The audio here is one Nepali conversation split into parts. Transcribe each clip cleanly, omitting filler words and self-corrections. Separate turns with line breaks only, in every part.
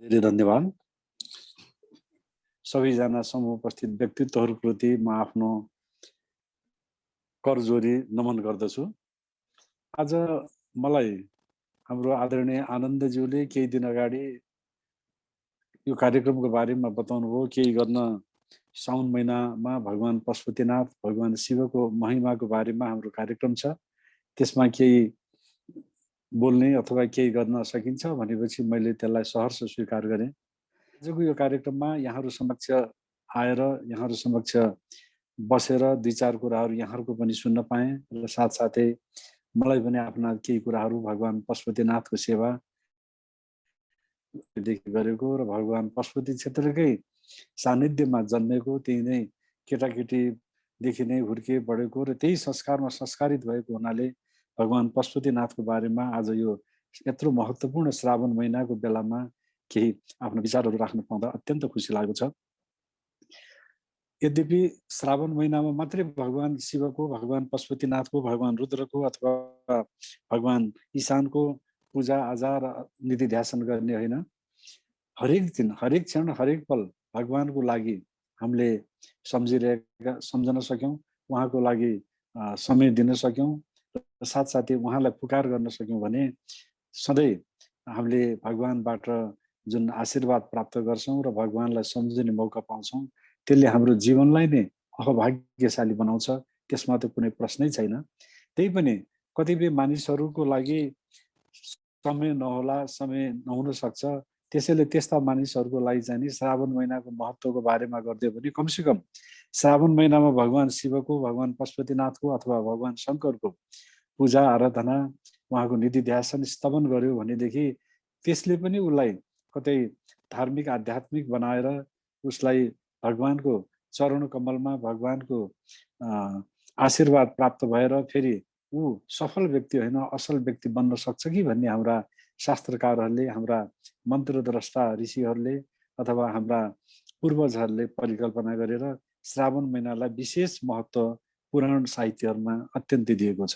धेरै धन्यवाद। सबैजना समूह उपस्थित व्यक्तित्वहरूप्रति म आफ्नो करजोरी नमन गर्दछु। आज मलाई हाम्रो आदरणीय आनन्दज्यूले केही दिन अगाडि यो कार्यक्रमको बारेमा बताउनुभयो। केही गर्न साउन महिनामा भगवान पशुपतिनाथ भगवान शिवको महिमाको बारेमा हाम्रो कार्यक्रम छ, त्यसमा केही बोल्ने अथवा केही गर्न सकिन्छ भनेपछि मैले त्यसलाई सहर्ष स्वीकार गरेँ। आजको यो कार्यक्रममा यहाँहरू समक्ष आएर यहाँहरू समक्ष बसेर दुई चार कुराहरू यहाँहरूको पनि सुन्न पाएँ र साथसाथै मलाई पनि आफ्ना केही कुराहरू भगवान पशुपतिनाथको सेवा देखि गरेको र भगवान पशुपति क्षेत्रकै सान्निध्यमा जन्मेको, त्यही नै केटाकेटीदेखि नै हुर्के बढेको र त्यही संस्कारमा संस्कारित भएको हुनाले भगवान पशुपतिनाथको बारेमा आज यो यत्रो महत्त्वपूर्ण श्रावण महिनाको बेलामा केही आफ्नो विचारहरू राख्न पाउँदा अत्यन्त खुसी लागेको छ। यद्यपि श्रावण महिनामा मात्रै भगवान शिवको, भगवान पशुपतिनाथको, भगवान रुद्रको अथवा भगवान ईशानको पूजा आजा र निधि ध्यासन गर्ने होइन। हरेक दिन, हरेक क्षण, हरेक पल भगवानको लागि हामीले सम्झन सक्यौँ, उहाँको लागि समय दिन सक्यौँ र साथसाथै उहाँलाई पुकार गर्न सक्यौँ भने सधैँ हामीले भगवानबाट जुन आशीर्वाद प्राप्त गर्छौँ र भगवानलाई सम्झिने मौका पाउँछौँ, त्यसले हाम्रो जीवनलाई नै अभाग्यशाली बनाउँछ। त्यसमा त कुनै प्रश्नै छैन। त्यही पनि कतिपय मानिसहरूको लागि समय नहोला, समय नहुन सक्छ। त्यसैले त्यस्ता मानिसहरूको लागि चाहिँ नि श्रावण महिनाको महत्त्वको बारेमा गरिदियो भने कमसेकम श्रावण महिनामा भगवान शिवको, भगवान पशुपतिनाथको अथवा भगवान शङ्करको पूजा आराधना, उहाँको निधि ध्यासन स्तवन गर्यो भनेदेखि त्यसले पनि उसलाई कतै धार्मिक आध्यात्मिक बनाएर उसलाई भगवानको चरण कमलमा भगवानको आशीर्वाद प्राप्त भएर फेरि ऊ सफल व्यक्ति होइन असल व्यक्ति बन्न सक्छ कि भन्ने हाम्रा शास्त्रकारहरूले, हाम्रा मन्त्रद्रष्टा ऋषिहरूले अथवा हाम्रा पूर्वजहरूले परिकल्पना गरेर श्रावण महिनालाई विशेष महत्त्व पुराण साहित्यहरूमा अत्यन्तै दिएको छ।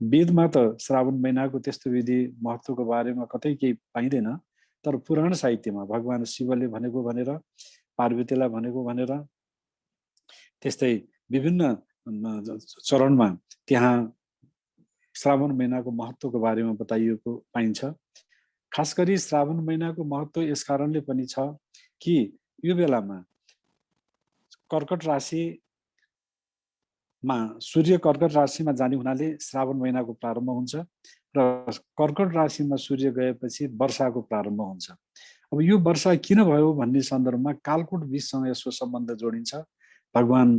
वेदमा त श्रावण महिनाको त्यस्तो विधि महत्त्वको बारेमा कतै केही पाइँदैन, तर पुराण साहित्यमा भगवान शिवले भनेको भनेर, पार्वतीलाई भनेको भनेर, त्यस्तै विभिन्न चरणमा त्यहाँ श्रावण महिनाको महत्त्वको बारेमा बताइएको पाइन्छ। खास गरी श्रावण महिनाको महत्त्व यस कारणले पनि छ कि यो बेलामा कर्कट राशिमा सूर्य कर्कट राशिमा जाने हुनाले श्रावण महिनाको प्रारम्भ हुन्छ र कर्कट राशिमा सूर्य गएपछि वर्षाको प्रारम्भ हुन्छ। अब यो वर्षा किन भयो भन्ने सन्दर्भमा कालकोट विषसँग यसको सम्बन्ध जोडिन्छ। भगवान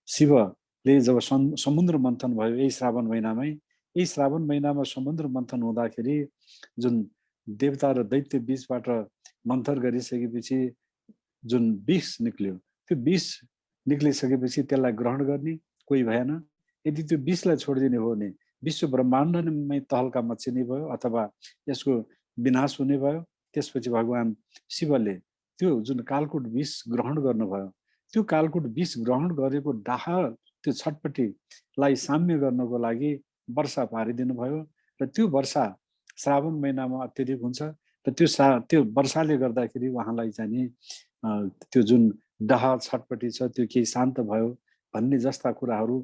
शिवले जब समुद्र मन्थन भयो यही श्रावण महिनामै, यही श्रावण महिनामा समुद्र मन्थन हुँदाखेरि जुन देवता र दैत्य बीचबाट मन्थन गरिसकेपछि जुन विष निक्ल्यो, त्यो विष निक्लिसकेपछि त्यसलाई ग्रहण गर्ने कोही भएन। यदि त्यो विषलाई छोडिदिने हो भने विश्व ब्रह्माण्डमै तहल्का मचिने भयो अथवा यसको विनाश हुने भयो। त्यसपछि भगवान शिवले त्यो जुन कालकुट विष ग्रहण गर्नुभयो, त्यो कालकुट विष ग्रहण गरेको डाह त्यो छटपट्टिलाई साम्य गर्नको लागि वर्षा पारिदिनु भयो र त्यो वर्षा श्रावण महिनामा अत्यधिक हुन्छ र त्यो वर्षाले गर्दाखेरि उहाँलाई चाहिँ नि त्यो जुन डाह छटपट्टि छ त्यो केही शान्त भयो भन्ने जस्ता कुराहरू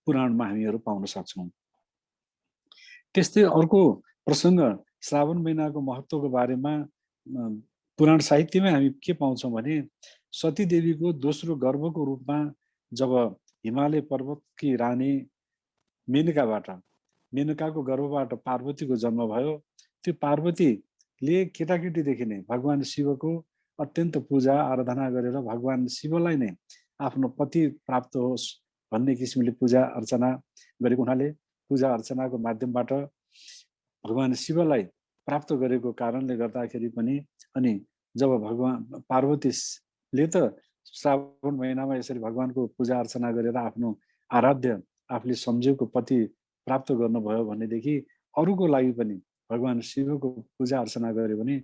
पुराणमा हामीहरू पाउन सक्छौँ। त्यस्तै अर्को प्रसङ्ग श्रावण महिनाको महत्त्वको बारेमा पुराण साहित्यमै हामी के पाउँछौँ भने सती देवीको दोस्रो गर्भको रूपमा जब हिमालय पर्वतकी रानी मेनकाको गर्भबाट पार्वतीको जन्म भयो, त्यो पार्वतीले केटाकेटीदेखि नै भगवान शिवको अत्यन्त पूजा आराधना गरेर भगवान शिवलाई नै आफ्नो पति प्राप्त होस् भन्ने किसिमले पूजा अर्चना गरेको हुनाले पूजा अर्चनाको माध्यमबाट भगवान शिवलाई प्राप्त गरेको कारणले गर्दाखेरि पनि अनि जब भगवान पार्वतीले त श्रावण महिनामा यसरी भगवानको पूजा अर्चना गरेर आफ्नो आराध्य आफूले सम्झेको पति प्राप्त गर्नुभयो भनेदेखि अरूको लागि पनि भगवान शिवको पूजा अर्चना गर्यो भने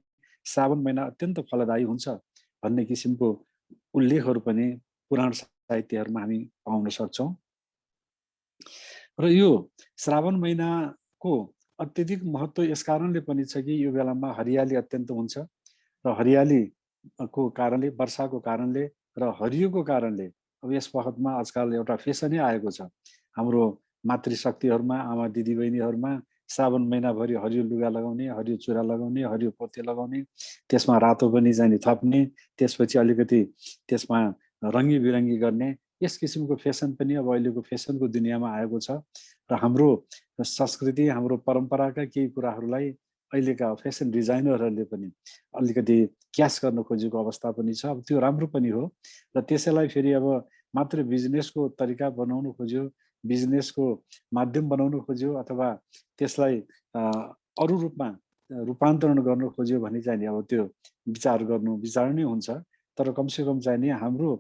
श्रावण महिना अत्यन्त फलदायी हुन्छ भन्ने किसिमको उल्लेखहरू पनि पुराण साहित्यहरूमा हामी पाउन सक्छौँ। र यो श्रावण महिनाको अत्यधिक महत्त्व यस कारणले पनि छ कि यो बेलामा हरियाली अत्यन्त हुन्छ र हरियालीको कारणले, वर्षाको कारणले र हरियोको कारणले अब यस वखतमा आजकल एउटा फेसनै आएको छ। हाम्रो मातृशक्तिहरूमा, आमा दिदीबहिनीहरूमा श्रावण महिनाभरि हरियो लुगा लगाउने, हरियो चुरा लगाउने, हरियो पोते लगाउने, त्यसमा रातो पनि चाहिँ थप्ने, त्यसपछि अलिकति त्यसमा रङ्गी बिरङ्गी गर्ने, यस किसिमको फेसन पनि अब अहिलेको फेसनको दुनियाँमा आएको छ। र हाम्रो संस्कृति, हाम्रो परम्पराका केही कुराहरूलाई अहिलेका फेसन डिजाइनरहरूले पनि अलिकति क्यास गर्न खोजेको अवस्था पनि छ। अब त्यो राम्रो पनि हो र त्यसैलाई फेरि अब मात्र बिजनेसको तरिका बनाउनु खोज्यो, बिजनेसको माध्यम बनाउनु खोज्यो अथवा त्यसलाई अरू रूपमा रूपान्तरण गर्न खोज्यो भने चाहिँ नि अब त्यो विचार नै हुन्छ। तर कमसेकम चाहिँ नि हाम्रो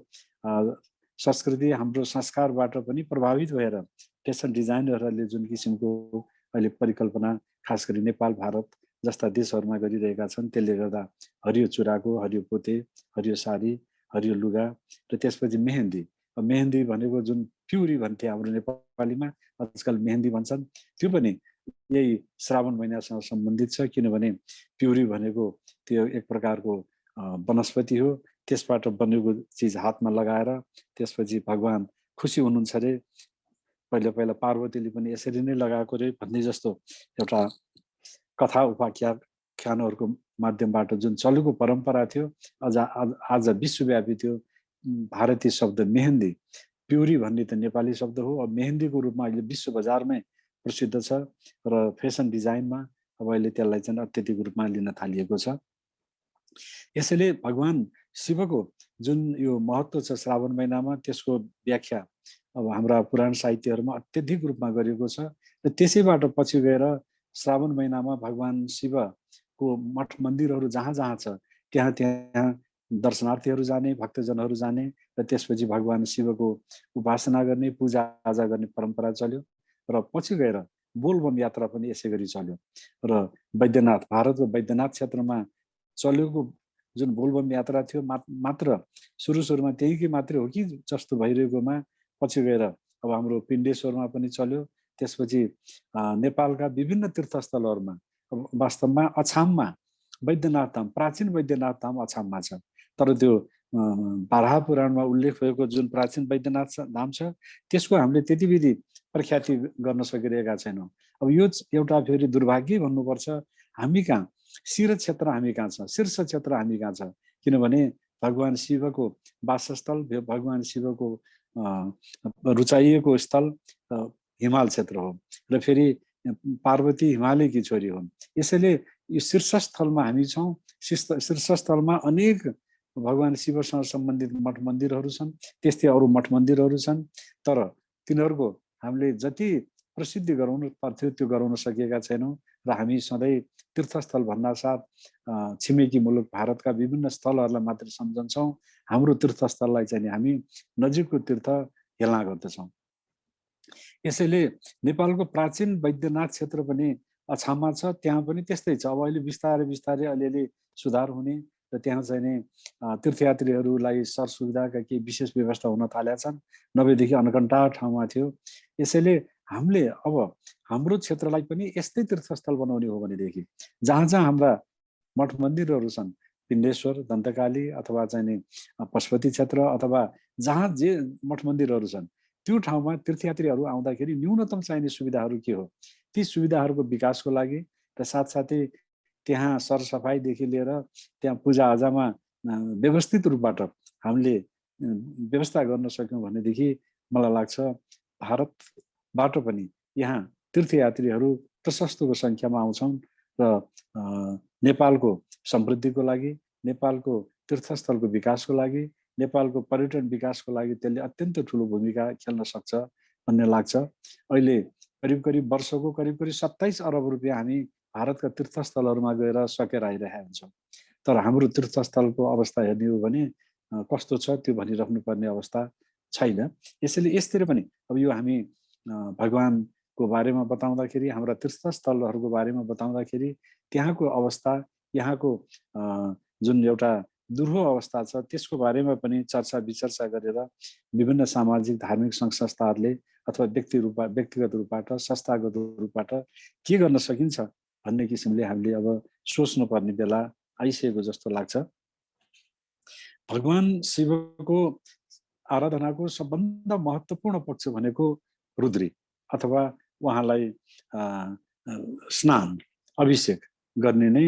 संस्कृति, हाम्रो संस्कारबाट पनि प्रभावित भएर फेसन डिजाइनरहरूले जुन किसिमको अहिले परिकल्पना खास गरी नेपाल, भारत जस्ता देशहरूमा गरिरहेका छन्, त्यसले गर्दा हरियो चुराको, हरियो पोते, हरियो साडी, हरियो लुगा र त्यसपछि मेहन्दी। मेहन्दी भनेको जुन प्युरी भन्थे हाम्रो नेपालीमा, आजकल मेहन्दी भन्छन्, त्यो पनि यही श्रावण महिनासँग सम्बन्धित छ। किनभने प्युरी भनेको त्यो एक प्रकारको वनस्पति हो, त्यसबाट बनेको चिज हातमा लगाएर त्यसपछि भगवान खुसी हुनुहुन्छ रे, पहिला पहिला पार्वतीले पनि यसरी नै लगाएको रे भन्ने जस्तो एउटा कथा उपाख्यानहरूको माध्यमबाट जुन चलेको परम्परा थियो, आज विश्वव्यापी त्यो भारतीय शब्द मेहन्दी, प्युरी भन्ने त नेपाली शब्द हो, अब मेहन्दीको रूपमा अहिले विश्व बजारमै प्रसिद्ध छ र फेसन डिजाइनमा अब अहिले त्यसलाई चाहिँ अत्यधिक रूपमा लिन थालिएको छ। यसैले भगवान शिवको जुन यो महत्त्व छ श्रावण महिनामा, त्यसको व्याख्या अब हाम्रा पुराण साहित्यहरूमा अत्यधिक रूपमा गरिएको छ र त्यसैबाट पछि गएर श्रावण महिनामा भगवान शिवको मठ मन्दिरहरू जहाँ जहाँ छ त्यहाँ त्यहाँ दर्शनार्थीहरू जाने, भक्तजनहरू जाने र त्यसपछि भगवान शिवको उपासना गर्ने, पूजा आजा गर्ने परम्परा चल्यो र पछि गएर बोलबम यात्रा पनि यसै गरी चल्यो र वैद्यनाथ, भारतको वैद्यनाथ क्षेत्रमा चलेको जुन बोलबम यात्रा थियो मात्र सुरुमा त्यहीकै मात्रै हो कि जस्तो भइरहेकोमा पछि गएर अब हाम्रो पिण्डेश्वरमा पनि चल्यो। त्यसपछि नेपालका विभिन्न तीर्थस्थलहरूमा, वास्तवमा अछाममा वैद्यनाथ धाम, प्राचीन वैद्यनाथ धाम अछाममा छ, तर त्यो बारहा पुराणमा उल्लेख भएको जुन प्राचीन वैद्यनाथ धाम छ त्यसको हामीले त्यति विधि प्रख्याति गर्न सकिरहेका छैनौँ। अब यो एउटा फेरि दुर्भाग्य भन्नुपर्छ, हामी कहाँ शिर क्षेत्र, हामी कहाँ छ शीर्ष क्षेत्र, हामी कहाँ छ, किनभने भगवान शिवको वासस्थल, भगवान शिवको रुचाइएको स्थल हिमाल क्षेत्र हो र फेरि पार्वती हिमालयकी छोरी हुन्। यसैले यो शीर्षस्थलमा हामी छौँ। शीर्षस्थलमा अनेक भगवान शिवसँग सम्बन्धित मठ मन्दिरहरू छन्, त्यस्तै अरू मठ मन्दिरहरू छन्, तर तिनीहरूको हामीले जति प्रसिद्धि गराउनु पर्थ्यो त्यो गराउन सकेका छैनौँ र हामी सधैँ तीर्थस्थल भन्नासाथ छिमेकी मुलुक भारतका विभिन्न स्थलहरूलाई मात्र सम्झन्छौँ। हाम्रो तीर्थस्थललाई चाहिँ हामी नजिकको तीर्थ हेला गर्दछौँ। यसैले नेपालको प्राचीन वैद्यनाथ क्षेत्र पनि अछाममा छ, त्यहाँ पनि त्यस्तै छ। अब अहिले बिस्तारै बिस्तारै अलिअलि सुधार हुने र त्यहाँ चाहिँ नि तीर्थयात्रीहरूलाई सरसुविधाका केही विशेष व्यवस्था हुन थालेका छन्, नभएदेखि अनकन्टा ठाउँमा थियो। यसैले हामीले अब हाम्रो क्षेत्रलाई पनि यस्तै तीर्थस्थल बनाउने हो भनेदेखि जहाँ जहाँ हाम्रा मठ मन्दिरहरू छन्, पिण्डेश्वर, दन्तकाली अथवा चाहिँ नि पशुपति क्षेत्र अथवा जहाँ जे मठ मन्दिरहरू छन् त्यो ठाउँमा तीर्थयात्रीहरू आउँदाखेरि न्यूनतम चाहिने सुविधाहरू के हो, ती सुविधाहरूको विकासको लागि र साथसाथै त्यहाँ सरसफाइदेखि लिएर त्यहाँ पूजाआजामा व्यवस्थित रूपबाट हामीले व्यवस्था गर्न सक्यौँ भनेदेखि मलाई लाग्छ भारतबाट पनि यहाँ तीर्थयात्रीहरू प्रशस्तको सङ्ख्यामा आउँछन् र नेपालको समृद्धिको लागि, नेपालको तीर्थस्थलको विकासको लागि, नेपालको पर्यटन विकासको लागि त्यसले अत्यन्त ठुलो भूमिका खेल्न सक्छ भन्ने लाग्छ। अहिले करिब करिब वर्षको करिब 27 अरब रुपियाँ हामी भारतका तीर्थस्थलहरूमा गएर सकेर आइरहेका हुन्छौँ, तर हाम्रो तीर्थस्थलको अवस्था हेर्ने हो भने कस्तो छ त्यो भनिराख्नुपर्ने अवस्था छैन। यसैले यसतिर पनि अब यो हामी भगवानको बारेमा बताउँदाखेरि, हाम्रा तीर्थस्थलहरूको बारेमा बताउँदाखेरि त्यहाँको अवस्था, यहाँको जुन एउटा दुर्हो अवस्था छ त्यसको बारेमा पनि चर्चा विचर्चा गरेर विभिन्न सामाजिक धार्मिक सङ्घ संस्थाहरूले अथवा व्यक्तिगत रूपबाट संस्थागत रूपबाट के गर्न सकिन्छ भन्ने किसिमले हामीले अब सोच्नुपर्ने बेला आइसकेको जस्तो लाग्छ। भगवान शिवको आराधनाको सबभन्दा महत्त्वपूर्ण पक्ष भनेको रुद्री अथवा उहाँलाई स्नान अभिषेक गर्ने नै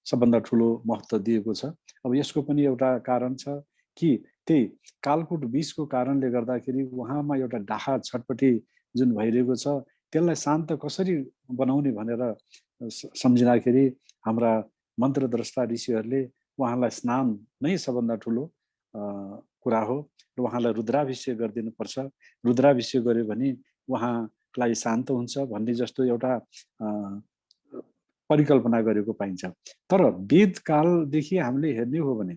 सबभन्दा ठुलो महत्त्व दिएको छ। अब यसको पनि एउटा कारण छ कि त्यही कालकुट विषको कारणले गर्दाखेरि उहाँमा एउटा डाहा छटपटी जुन भइरहेको छ त्यसलाई शान्त कसरी बनाउने भनेर सम्झिँदाखेरि हाम्रा मन्त्रद्रष्टा ऋषिहरूले उहाँलाई स्नान नै सबभन्दा ठुलो कुरा हो र उहाँलाई रुद्राभिषेक गरिदिनुपर्छ। रुद्राभिषेक गर्यो भने उहाँलाई शान्त हुन्छ भन्ने जस्तो एउटा परिकल्पना गरेको पाइन्छ। तर वेदकालदेखि हामीले हेर्ने हो भने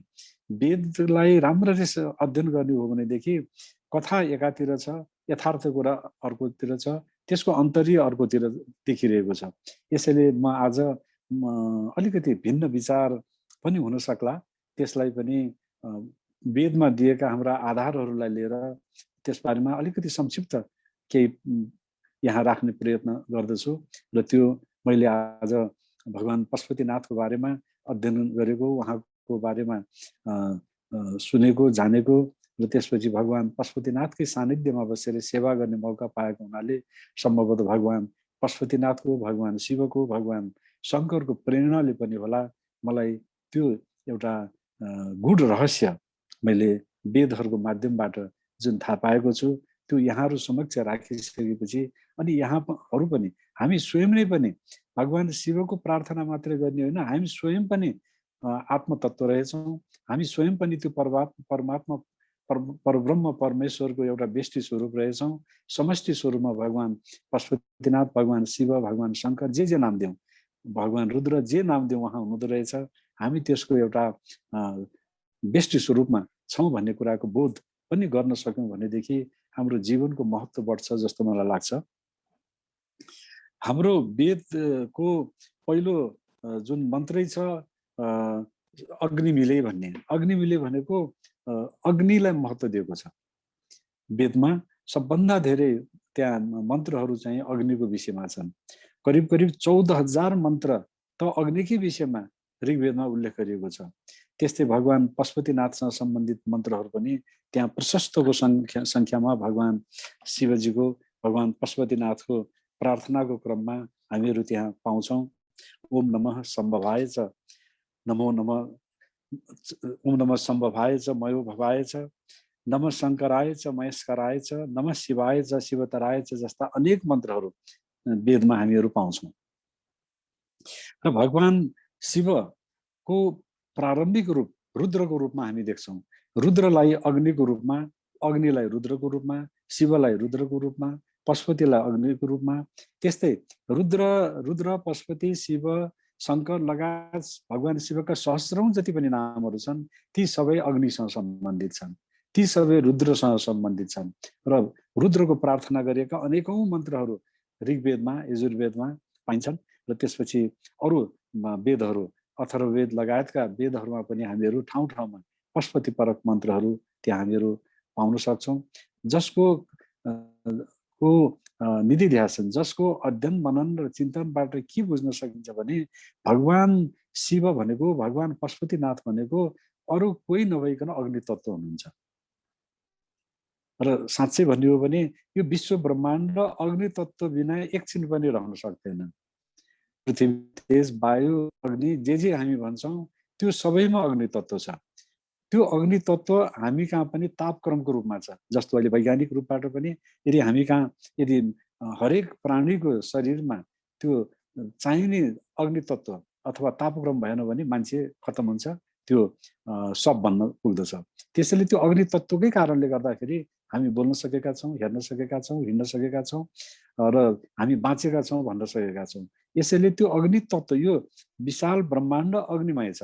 वेदलाई राम्ररी अध्ययन गर्ने हो भनेदेखि कथा एकातिर छ, यथार्थ कुरा अर्कोतिर छ, त्यसको अन्तर्य अर्कोतिर देखिरहेको छ। यसैले म आज अलिकति भिन्न विचार पनि हुन सक्ला, त्यसलाई पनि वेदमा दिएका हाम्रा आधारहरूलाई लिएर त्यसबारेमा अलिकति संक्षिप्त केही यहाँ राख्ने प्रयत्न गर्दछु र त्यो मैले आज भगवान पशुपतिनाथको बारेमा अध्ययन गरेको, उहाँको बारेमा सुनेको, जानेको र त्यसपछि भगवान पशुपतिनाथकै सानिध्यमा बसेर सेवा गर्ने मौका पाएको हुनाले सम्भवतः भगवान पशुपतिनाथको, भगवान शिवको, भगवान शङ्करको प्रेरणाले पनि होला मलाई त्यो एउटा गूढ रहस्य मैले वेदहरूको माध्यमबाट जुन थाहा पाएको छु त्यो यहाँहरू समक्ष राखिसकेपछि अनि यहाँहरू पनि हामी स्वयं नै पनि भगवान शिवको प्रार्थना मात्रै गर्ने होइन, हामी स्वयं पनि आत्मतत्व रहेछौँ, हामी स्वयं पनि त्यो परमात्मा परब्रह्म परमेश्वरको एउटा व्यष्टि स्वरूप रहेछौँ। समष्टि स्वरूपमा भगवान पशुपतिनाथ, भगवान शिव, भगवान शङ्कर जे नाम दिउँ, भगवान रुद्र जे नाम दिउँ उहाँ हुनुहुँदो रहेछ। हामी त्यसको एउटा व्यष्टि स्वरूपमा छौँ भन्ने कुराको बोध पनि गर्न सक्यौँ भनेदेखि हाम्रो जीवनको महत्त्व बढ्छ जस्तो मलाई लाग्छ। हाम्रो वेदको पहिलो जुन मन्त्रै छ अग्निमिले भन्ने, अग्निमिले भनेको अग्निलाई महत्त्व दिएको छ। वेदमा सबभन्दा धेरै त्यहाँ मन्त्रहरू चाहिँ अग्निको विषयमा छन्। करिब करिब 14,000 मन्त्र त अग्निकै विषयमा ऋग्वेदमा उल्लेख गरिएको छ। त्यस्तै भगवान पशुपतिनाथसँग सम्बन्धित मन्त्रहरू पनि त्यहाँ प्रशस्तको सङ्ख्यामा भगवान शिवजीको, भगवान पशुपतिनाथको प्रार्थनाको क्रममा हामीहरू त्यहाँ पाउँछौँ। ओम नमः सम्भवाय च, नमो नमः, ओम नमः सम्भवाय च, मयो भवाय च, नमः शङ्कराय च, महेश्वराय च, नमः शिवाय च, शिवतराय च जस्ता अनेक मन्त्रहरू वेदमा हामीहरू पाउँछौँ। र भगवान शिवको प्रारम्भिक रूप रुद्रको रूपमा हामी देख्छौँ। रुद्रलाई अग्निको रूपमा, अग्निलाई रुद्रको रूपमा, शिवलाई रुद्रको रूपमा, पशुपतिलाई अग्निको रूपमा, त्यस्तै रुद्र पशुपति शिव शङ्कर लगायत भगवान शिवका सहस्रौं जति पनि नामहरू छन् ती सबै अग्निसँग सम्बन्धित छन्, ती सबै रुद्रसँग सम्बन्धित छन्। र रुद्रको प्रार्थना गरिएका अनेकौं मन्त्रहरू ऋग्वेदमा, यजुर्वेदमा पाइन्छन् र त्यसपछि अरू वेदहरू, अथर्ववेद लगायतका वेदहरूमा पनि हामीहरू ठाउँ ठाउँमा पशुपतिपरक मन्त्रहरू त्यहाँ हामीहरू पाउन सक्छौँ। जसको निधिध्यासन, जसको अध्ययन मनन र चिन्तनबाट के बुझ्न सकिन्छ भने भगवान शिव भनेको, भगवान पशुपतिनाथ भनेको अरू कोही नभइकन अग्नि तत्त्व हुनुहुन्छ। र साँच्चै भन्ने हो भने यो विश्व ब्रह्माण्ड अग्नि तत्त्व बिना एकछिन पनि रहन सक्दैन। पृथ्वी, तेज, वायु, अग्नि जे हामी भन्छौँ त्यो सबैमा अग्नि तत्त्व छ। त्यो अग्नि तत्त्व हामी कहाँ पनि तापक्रमको रूपमा छ। जस्तो अहिले वैज्ञानिक रूपबाट पनि यदि हामी कहाँ यदि हरेक प्राणीको शरीरमा त्यो चाहिने अग्नि तत्त्व अथवा तापक्रम भएन भने मान्छे खतम हुन्छ, त्यो सब भन्न पुग्दछ। त्यसैले त्यो अग्नि तत्त्वकै कारणले गर्दाखेरि हामी बोल्न सकेका छौँ, हेर्न सकेका छौँ, हिँड्न सकेका छौँ र हामी बाँचेका छौँ भन्न सकेका छौँ। यसैले त्यो अग्नि तत्त्व, यो विशाल ब्रह्माण्ड अग्निमय छ।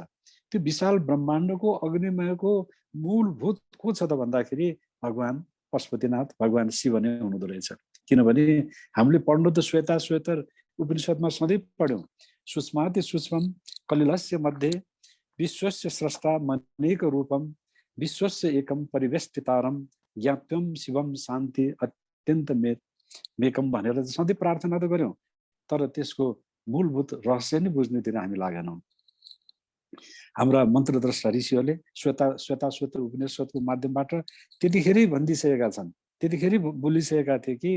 त्यो विशाल ब्रह्माण्डको अग्निमयको मूलभूत को छ त भन्दाखेरि भगवान पशुपतिनाथ, भगवान शिव नै हुनुहुँदो रहेछ। किनभने हामीले पढ्नु त श्वेताश्वेतर उपनिषदमा सधैँ पढ्यौँ, सूक्ष्माति सूक्ष्मं कलिलस्य मध्ये विश्वस्य स्रष्टा मनेक रूपम विश्वस्य एकम परिवेष्टितारम ज्ञाप्यम शिवम शान्ति अत्यन्त मेकम भनेर सधैँ प्रार्थना त गऱ्यौँ, तर त्यसको मूलभूत रहस्य नै बुझ्नेतिर हामी लागेनौँ। हाम्रा मन्त्रद्रष्टा ऋषिहरूले श्वेताश्वतर उपनिषदको माध्यमबाट त्यतिखेरै भनिदिइसकेका छन्, त्यतिखेरै बोलिसकेका थिए कि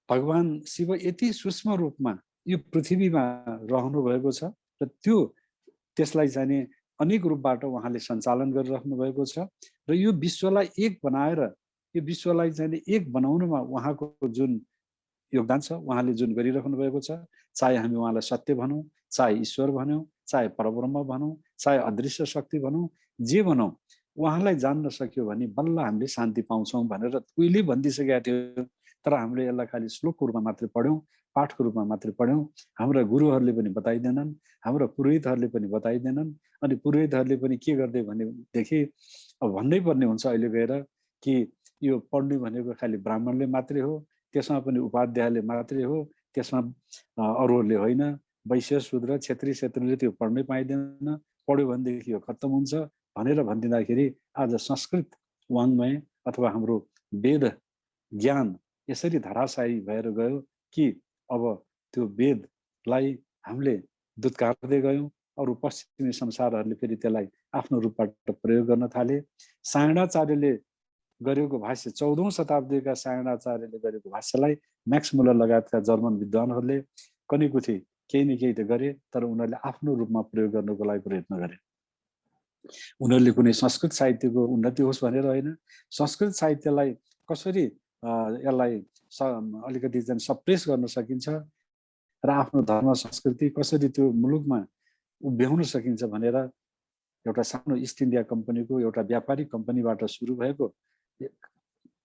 भगवान शिव यति सूक्ष्म रूपमा यो पृथ्वीमा रहनु भएको छ र त्यसलाई चाहिँ अनेक रूपबाट उहाँले सञ्चालन गरिराख्नु भएको छ र यो विश्वलाई एक बनाएर यो विश्वलाई चाहिँ एक बनाउनुमा उहाँको जुन योगदान छ, उहाँले जुन गरिराख्नु भएको छ, चाहे हामी उहाँलाई सत्य भनौँ, चाहे ईश्वर भनौँ, चाहे परब्रह्म भनौँ, चाहे अदृश्य शक्ति भनौँ, जे भनौँ, उहाँलाई जान्न सक्यो भने बल्ल हामीले शान्ति पाउँछौँ भनेर उहिले भनिदिइसकेका थियो। तर हामीले यसलाई खालि श्लोकको रूपमा मात्रै पढ्यौँ, पाठको रूपमा मात्रै पढ्यौँ। हाम्रा गुरुहरूले पनि बताइदिएनन्, हाम्रा पुरोहितहरूले पनि बताइदिएनन्। अनि पुरोहितहरूले पनि के गर्दै भनेदेखि अब भन्नै पर्ने हुन्छ अहिले गएर कि यो पढ्नु भनेको खालि ब्राह्मणले मात्रै हो, त्यसमा पनि उपाध्यायले मात्रै हो, त्यसमा अरूहरूले होइन, वैश्य शूद्र क्षेत्री क्षेत्रीले त्यो पढ्नै पाइँदैन, पढ्यो भनेदेखि यो खत्तम हुन्छ भनेर भनिदिँदाखेरि आज संस्कृत वाङ्मय अथवा हाम्रो वेद ज्ञान यसरी धराशायी भएर गयो कि अब त्यो वेदलाई हामीले दुत्कार्दै गयौँ। अरू पश्चिमी संसारहरूले फेरि त्यसलाई आफ्नो रूपबाट प्रयोग गर्न थाले। सायणाचार्यले गरेको भाष्य 14औं शताब्दीका सायणाचार्यले गरेको भाष्यलाई म्याक्स मुलर लगायतका जर्मन विद्वानहरूले कनीकुथी केही न केही त गरे, तर उनीहरूले आफ्नो रूपमा प्रयोग गर्नको लागि प्रयत्न गरे। उनीहरूले कुनै संस्कृत साहित्यको उन्नति होस् भनेर होइन, संस्कृत साहित्यलाई कसरी यसलाई अलिकति चाहिँ सप्रेस गर्न सकिन्छ र आफ्नो धर्म संस्कृति कसरी त्यो मुलुकमा उभ्याउन सकिन्छ भनेर एउटा सानो इस्ट इन्डिया कम्पनीको एउटा व्यापारिक कम्पनीबाट सुरु भएको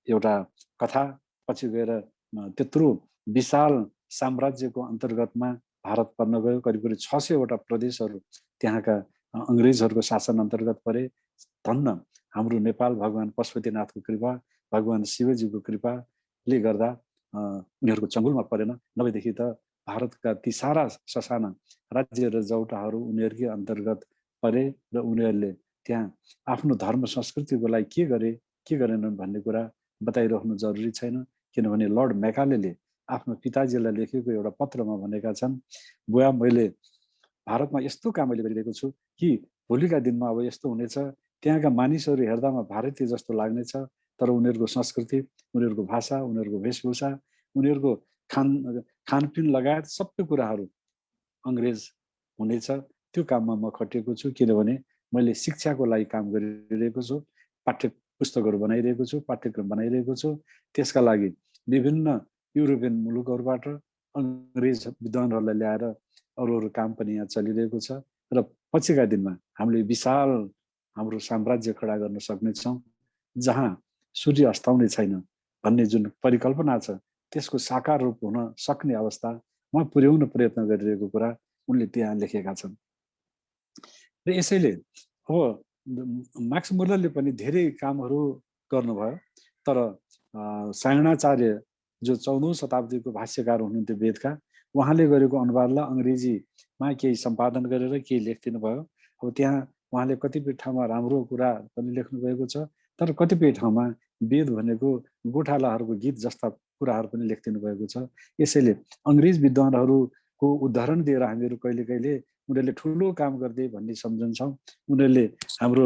एउटा कथा पछि गएर त्यत्रो विशाल साम्राज्यको अन्तर्गतमा भारत पर्न गयो। करिब 600 वटा प्रदेशहरू त्यहाँका अंग्रेजहरूको शासन अन्तर्गत परे। धन्न हाम्रो नेपाल भगवान पशुपतिनाथको कृपा, भगवान शिवजीको कृपाले गर्दा उनीहरूको चङ्गुलमा परेन, नभएदेखि त भारतका ती सारा ससाना राज्य र जौटाहरू उनीहरूकै अन्तर्गत परे र उनीहरूले त्यहाँ आफ्नो धर्म संस्कृतिको लागि के गरे के गरेनन् भन्ने कुरा बताइराख्नु जरुरी छैन। किनभने लर्ड मैकालेले आफ्नो पिताजीलाई लेखेको एउटा पत्रमा भनेका छन्, बुवा मैले भारतमा यस्तो काम मैले गरिरहेको छु कि भोलिका दिनमा अब यस्तो हुनेछ, त्यहाँका मानिसहरू हेर्दामा भारतीय जस्तो लाग्नेछ, तर उनीहरूको संस्कृति, उनीहरूको भाषा, उनीहरूको वेशभूषा, उनीहरूको खानपिन लगायत सबै कुराहरू अंग्रेज हुनेछ। त्यो काममा म खटिएको छु, किनभने मैले शिक्षाको लागि काम गरिरहेको छु, पाठ्य पुस्तकहरू बनाइरहेको छु, पाठ्यक्रम बनाइरहेको छु। त्यसका लागि विभिन्न युरोपियन मुलुकहरूबाट अंग्रेज विद्वानहरूलाई ल्याएर अरू काम पनि यहाँ चलिरहेको छ र पछिका दिनमा हामीले विशाल हाम्रो साम्राज्य खडा गर्न सक्नेछौँ, जहाँ सूर्य अस्ताउने छैन भन्ने जुन परिकल्पना छ त्यसको साकार रूप हुन सक्ने अवस्थामा पुर्याउन प्रयत्न गरिरहेको कुरा उनले त्यहाँ लेखेका छन्। र यसैले अब म्याक्स मुलरले पनि धेरै कामहरू गर्नुभयो, तर सायणाचार्य जो 14औं शताब्दीको भाष्यकार हुनुहुन्थ्यो वेदका, उहाँले गरेको अनुवादलाई अंग्रेजीमा केही सम्पादन गरेर केही लेखिदिनु भयो। अब त्यहाँ उहाँले कतिपय ठाउँमा राम्रो कुरा पनि लेख्नु भएको छ, तर कतिपय ठाउँमा वेद भनेको गोठालाहरूको गीत जस्ता कुराहरू पनि लेखिदिनु भएको छ। यसैले अंग्रेज विद्वानहरूको उदाहरण दिएर हामीहरू कहिले कहिले उनीहरूले ठुलो काम गर्दै भन्ने सम्झन्छौँ। उनीहरूले हाम्रो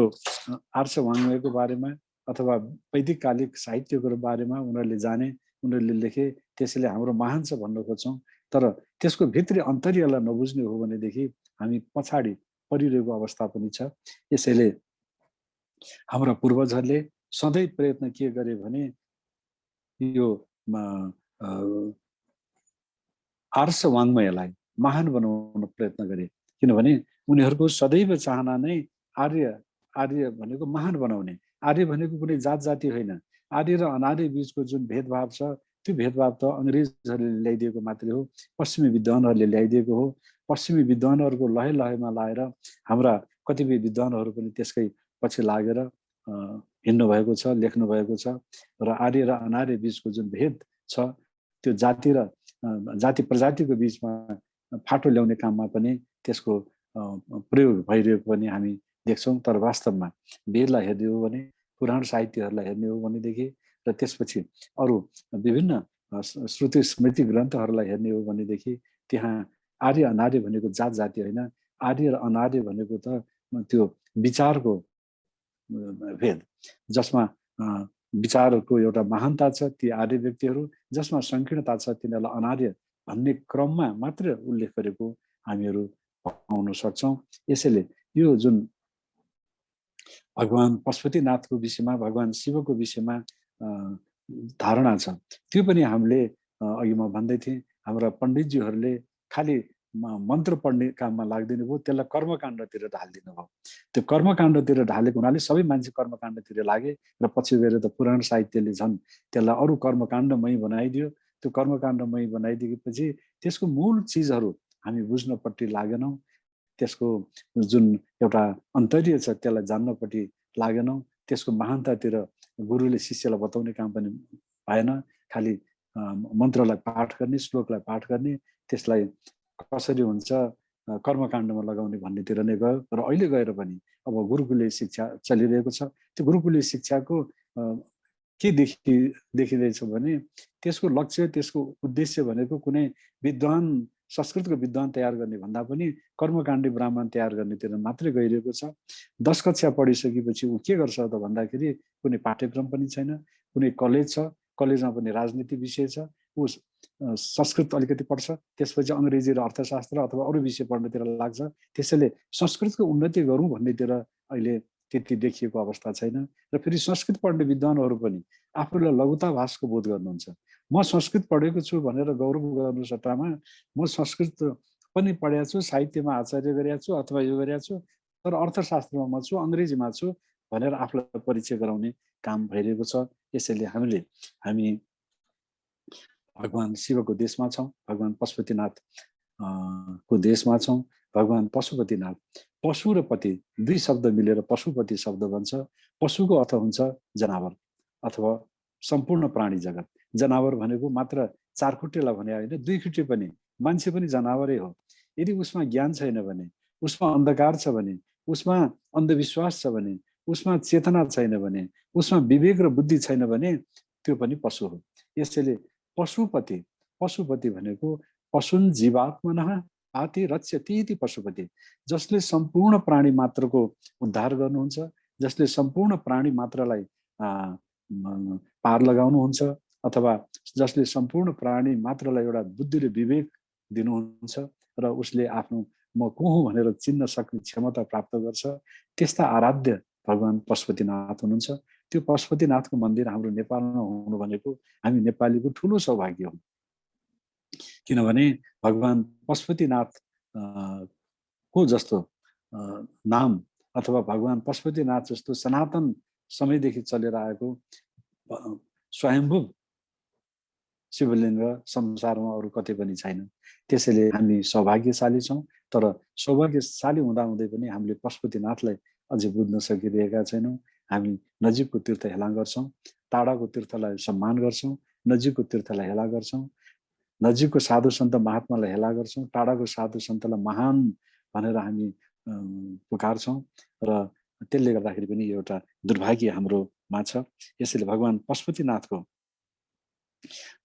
आर्ष वाङ्मयको बारेमा अथवा वैदिक कालिक साहित्यको बारेमा उनीहरूले जाने, उनीहरूले लेखे, त्यसैले हाम्रो महान छ भन्न खोज्छौँ। तर त्यसको भित्री अन्तर्यलाई नबुझ्ने हो भनेदेखि हामी पछाडि परिरहेको अवस्था पनि छ। यसैले हाम्रा पूर्वजहरूले सधैँ प्रयत्न के गरे भने यो आर्ष वाङ्मयलाई महान बनाउन प्रयत्न गरे, किनभने उनीहरूको सदैव चाहना नै आर्य भनेको महान बनाउने। आर्य भनेको कुनै जात जाति होइन, आर्य र अनार्य बीचको जुन भेदभाव छ त्यो भेदभाव त अंग्रेजहरूले ल्याइदिएको मात्रै हो, पश्चिमी विद्वानहरूले ल्याइदिएको हो। पश्चिमी विद्वानहरूको लय लयमा लाएर हाम्रा कतिपय विद्वानहरू पनि त्यसकै पछि लागेर हिँड्नु भएको छ, लेख्नु भएको छ। र आर्य र अनार्य बीचको जुन भेद छ त्यो जाति र जाति प्रजातिको बीचमा फाटो ल्याउने काममा पनि त्यसको प्रयोग भइरहेको पनि हामी देख्छौँ। तर वास्तवमा वेदलाई हेर्ने हो भने, पुराण साहित्यहरूलाई हेर्ने हो भनेदेखि र त्यसपछि अरू विभिन्न श्रुति स्मृति ग्रन्थहरूलाई हेर्ने हो भनेदेखि त्यहाँ आर्य अनार्य भनेको जात जाति होइन, आर्य र अनार्य भनेको त त्यो विचारको भेद, जसमा विचारको एउटा महानता छ ती आर्य व्यक्तिहरू, जसमा संकीर्णता छ तिनीहरूलाई अनार्य भन्ने क्रममा मात्र उल्लेख गरेको हामीहरू पाउन सक्छौँ। यसैले यो जुन भगवान पशुपतिनाथको विषयमा, भगवान शिवको विषयमा धारणा छ, त्यो पनि हामीले अघि म भन्दै थिएँ, हाम्रा पण्डितज्यूहरूले खालि मन्त्र पढ्ने काममा लाग्दिनु भयो, त्यसलाई कर्मकाण्डतिर ढालिदिनु भयो। त्यो कर्मकाण्डतिर ढालेको हुनाले सबै मान्छे कर्मकाण्डतिर लागे र पछि गएर त पुराण साहित्यले झन् त्यसलाई अरू कर्मकाण्डमय बनाइदियो। त्यो कर्मकाण्डमय बनाइदिएपछि त्यसको मूल चिजहरू हामी बुझ्नपट्टि लागेनौँ, त्यसको जुन एउटा अन्तर्य छ त्यसलाई जान्नपट्टि लागेनौँ, त्यसको महानतातिर गुरुले शिष्यलाई बताउने काम पनि भएन। खालि मन्त्रलाई पाठ गर्ने, श्लोकलाई पाठ गर्ने, त्यसलाई कसरी हुन्छ कर्मकाण्डमा लगाउने भन्नेतिर नै गयो। र अहिले गएर पनि अब गुरुकुलीय शिक्षा चलिरहेको छ। त्यो गुरुकुलीय शिक्षाको के देखिँदैछ भने त्यसको लक्ष्य, त्यसको उद्देश्य भनेको कुनै विद्वान, संस्कृतको विद्वान तयार गर्ने भन्दा पनि कर्मकाण्डी ब्राह्मण तयार गर्नेतिर मात्रै गइरहेको छ। 10 कक्षा पढिसकेपछि ऊ के गर्छ त भन्दाखेरि कुनै पाठ्यक्रम पनि छैन, कुनै कलेज छ, कलेजमा पनि राजनीति विषय छ, ऊ संस्कृत अलिकति पढ्छ, त्यसपछि अङ्ग्रेजी र अर्थशास्त्र अथवा अरू विषय पढ्नतिर लाग्छ। त्यसैले संस्कृतको उन्नति गरौँ भन्नेतिर अहिले त्यति देखिएको अवस्था छैन। र फेरि संस्कृत पढ्ने विद्वानहरू पनि आफूलाई लघुताभासको बोध गर्नुहुन्छ। म संस्कृत पढेको छु भनेर गौरव गर्नु सट्टामा म संस्कृत पनि पढेको छु, साहित्यमा आचार्य गरेको छु अथवा यो गरेको छु, तर अर्थशास्त्रमा म छु, अङ्ग्रेजीमा छु भनेर आफूलाई परिचय गराउने काम भइरहेको छ। यसैले हामी भगवान शिवको देशमा छौँ, भगवान पशुपतिनाथ को देशमा छौँ। भगवान पशुपतिनाथ, पशु र पति दुई शब्द मिलेर पशुपति शब्द बन्छ। पशुको अर्थ हुन्छ जनावर अथवा सम्पूर्ण प्राणी जगत। जनावर भनेको मात्र चारखुट्टेलाई भने होइन, दुई खुट्टे पनि, मान्छे पनि जनावरै हो। यदि उसमा ज्ञान छैन भने, उसमा अन्धकार छ भने, उसमा अन्धविश्वास छ भने, उसमा चेतना छैन भने, उसमा विवेक र बुद्धि छैन भने त्यो पनि पशु हो। यसैले पशुपति भनेको पशुन जीवात्मनः आति रक्षति इति पशुपति, जसले सम्पूर्ण प्राणी मात्रको उद्धार गर्नुहुन्छ, जसले सम्पूर्ण प्राणी मात्रलाई पार लगाउनुहुन्छ अथवा जसले सम्पूर्ण प्राणी मात्रलाई एउटा बुद्धि र विवेक दिनुहुन्छ र उसले आफ्नो म को हुँ भनेर चिन्न सक्ने क्षमता प्राप्त गर्छ, त्यस्ता आराध्य भगवान पशुपतिनाथ हुनुहुन्छ। त्यो पशुपतिनाथको मन्दिर हाम्रो नेपालमा हुनु भनेको हामी नेपालीको ठुलो सौभाग्य हो। किनभने भगवान पशुपतिनाथ को जस्तो नाम अथवा भगवान पशुपतिनाथ जस्तो सनातन समयदेखि चलेर आएको स्वयम्भू शिवलिङ्ग संसारमा अरू कतै पनि छैन। त्यसैले हामी सौभाग्यशाली छौँ। तर सौभाग्यशाली हुँदाहुँदै पनि हामीले पशुपतिनाथलाई अझै बुझ्न सकिरहेका छैनौँ। हामी नजिकको तीर्थ हेला गर्छौँ, टाढाको तीर्थलाई सम्मान गर्छौँ, नजिकको तीर्थलाई हेला गर्छौँ, नजिकको साधु सन्त महात्मालाई हेला गर्छौँ, टाढाको साधु सन्तलाई महान भनेर हामी पुकार्छौँ र त्यसले गर्दाखेरि पनि एउटा दुर्भाग्य हाम्रोमा छ। यसैले भगवान पशुपतिनाथको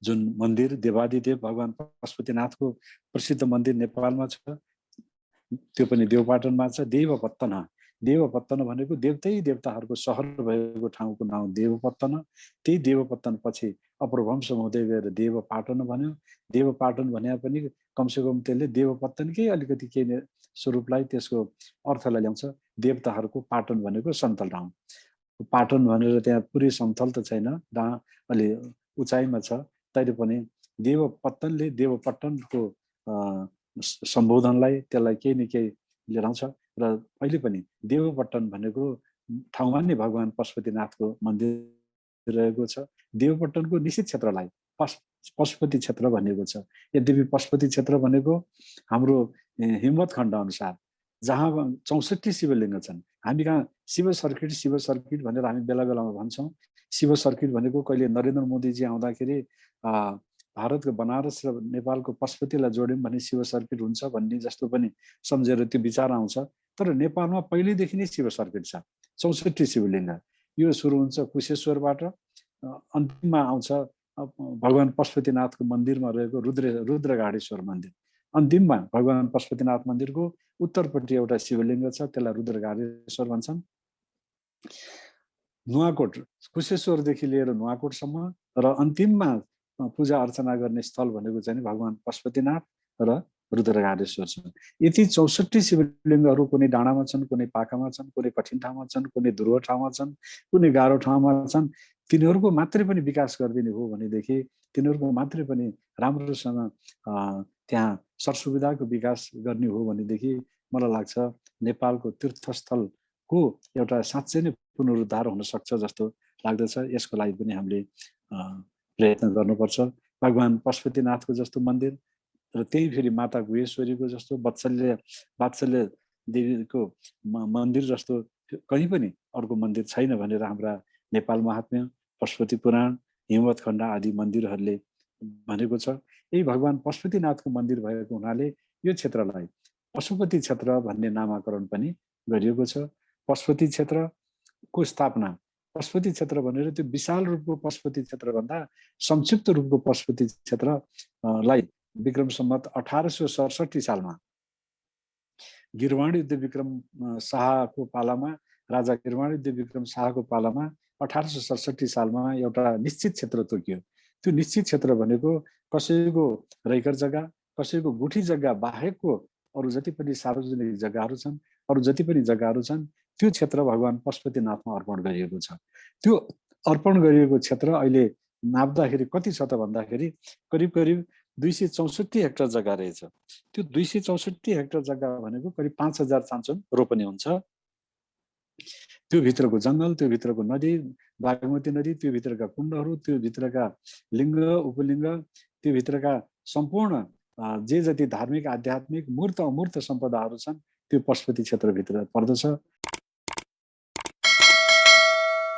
जुन मन्दिर, देवादिदेव भगवान पशुपतिनाथको प्रसिद्ध मन्दिर नेपालमा छ, त्यो पनि देवपाटनमा छ। देवपत्तन भनेको देवतै देवताहरूको सहर भएको ठाउँको नाम देवपत्तन। त्यही देवपत्तन पछि अपरवंश हुँदै गएर देवपाटन भन्यो। देवपाटन भने पनि कमसेकम त्यसले देवपत्तनकै अलिकति केही स्वरूपलाई, त्यसको अर्थलाई ल्याउँछ। देवताहरूको पाटन भनेको समतल ठाउँ। पाटन भनेर त्यहाँ पुरै समतल त छैन, अलि उचाइमा छ, तैले पनि देवपत्तनले देवपट्टनको सम्बोधनलाई त्यसलाई केही न केही लिएर आउँछ। र अहिले पनि देवपट्टन भनेको ठाउँमा नै भगवान पशुपतिनाथको मन्दिर रहेको छ। देवपट्टनको निश्चित क्षेत्रलाई पशुपति क्षेत्र भनिएको छ। यद्यपि पशुपति क्षेत्र भनेको हाम्रो हिम्मत खण्ड अनुसार जहाँ 64 शिवलिङ्ग छन्, हामी कहाँ शिव सर्किट भनेर हामी बेला बेलामा भन्छौँ। शिव सर्किट भनेको कहिले नरेन्द्र मोदीजी आउँदाखेरि भारतको बनारस र नेपालको पशुपतिलाई जोड्यौँ भने शिव सर्किट हुन्छ भन्ने जस्तो पनि सम्झेर त्यो विचार आउँछ। तर नेपालमा पहिल्यैदेखि नै शिव सर्किट छ, 64 शिवलिङ्ग। यो सुरु हुन्छ कुशेश्वरबाट, अन्तिममा आउँछ भगवान पशुपतिनाथको मन्दिरमा रहेको रुद्रगाडेश्वर मन्दिर। अन्तिममा भगवान पशुपतिनाथ मन्दिरको उत्तरपट्टि एउटा शिवलिङ्ग छ, त्यसलाई रुद्रघारेश्वर भन्छन्। नुवाकोट, कुशेश्वरदेखि लिएर नुवाकोटसम्म र अन्तिममा पूजा अर्चना गर्ने स्थल भनेको चाहिँ भगवान पशुपतिनाथ र रुद्रघारेश्वर छन्। यति 64 शिवलिङ्गहरू कुनै डाँडामा छन्, कुनै पाखामा छन्, कुनै कठिन ठाउँमा छन्, कुनै ध्रुव ठाउँमा छन्, कुनै गाह्रो ठाउँमा छन्। तिनीहरूको मात्रै पनि विकास गरिदिने हो भनेदेखि, तिनीहरूको मात्रै पनि राम्रोसँग त्यहाँ सरसुविधाको विकास गर्ने हो भनेदेखि मलाई लाग्छ नेपालको तीर्थस्थलको एउटा साँच्चै नै पुनरुद्धार हुन सक्छ जस्तो लाग्दछ। यसको लागि पनि हामीले प्रयत्न गर्नुपर्छ। भगवान पशुपतिनाथको जस्तो मन्दिर र त्यही फेरि माता गुहेश्वरीको जस्तो वात्सल्य देवीको मन्दिर जस्तो कहीँ पनि अर्को मन्दिर छैन भनेर हाम्रा नेपाल महात्म्य, पशुपति पुराण, हिमवत खण्ड आदि मन्दिरहरूले भनेको छ। यही भगवान पशुपतिनाथको मन्दिर भएको हुनाले यो क्षेत्रलाई पशुपति क्षेत्र भन्ने नामाकरण पनि गरिएको छ। पशुपति क्षेत्रको स्थापना, पशुपति क्षेत्र भनेर त्यो विशाल रूपको पशुपति क्षेत्र भन्दा संक्षिप्त रूपको पशुपति क्षेत्रलाई विक्रम सम्वत 1867 सालमा गिरवाणी युद्ध विक्रम शाहको पालामा, राजा गिरवाणी युद्ध विक्रम शाहको पालामा 1867 सालमा एउटा निश्चित क्षेत्र तोकियो। त्यो निश्चित क्षेत्र भनेको कसैको रैकर जग्गा, कसैको गुठी जग्गा बाहेकको अरू जति पनि सार्वजनिक जग्गाहरू छन्, अरू जति पनि जग्गाहरू छन्, त्यो क्षेत्र भगवान पशुपतिनाथमा अर्पण गरिएको छ। त्यो अर्पण गरिएको क्षेत्र अहिले नाप्दाखेरि कति छ त भन्दाखेरि करिब करिब 264 हेक्टर जग्गा रहेछ। त्यो 264 हेक्टर जग्गा भनेको करिब 5000 चान्चुन रोपनी हुन्छ। त्यो भित्रको जङ्गल, त्यो भित्रको नदी, बागमती नदी, त्यो भित्रका कुण्डहरू, त्यो भित्रका लिङ्ग उपलिङ्ग, त्यो भित्रका सम्पूर्ण जे जति धार्मिक आध्यात्मिक मूर्त अमूर्त सम्पदाहरू छन् त्यो पशुपति क्षेत्रभित्र पर्दछ।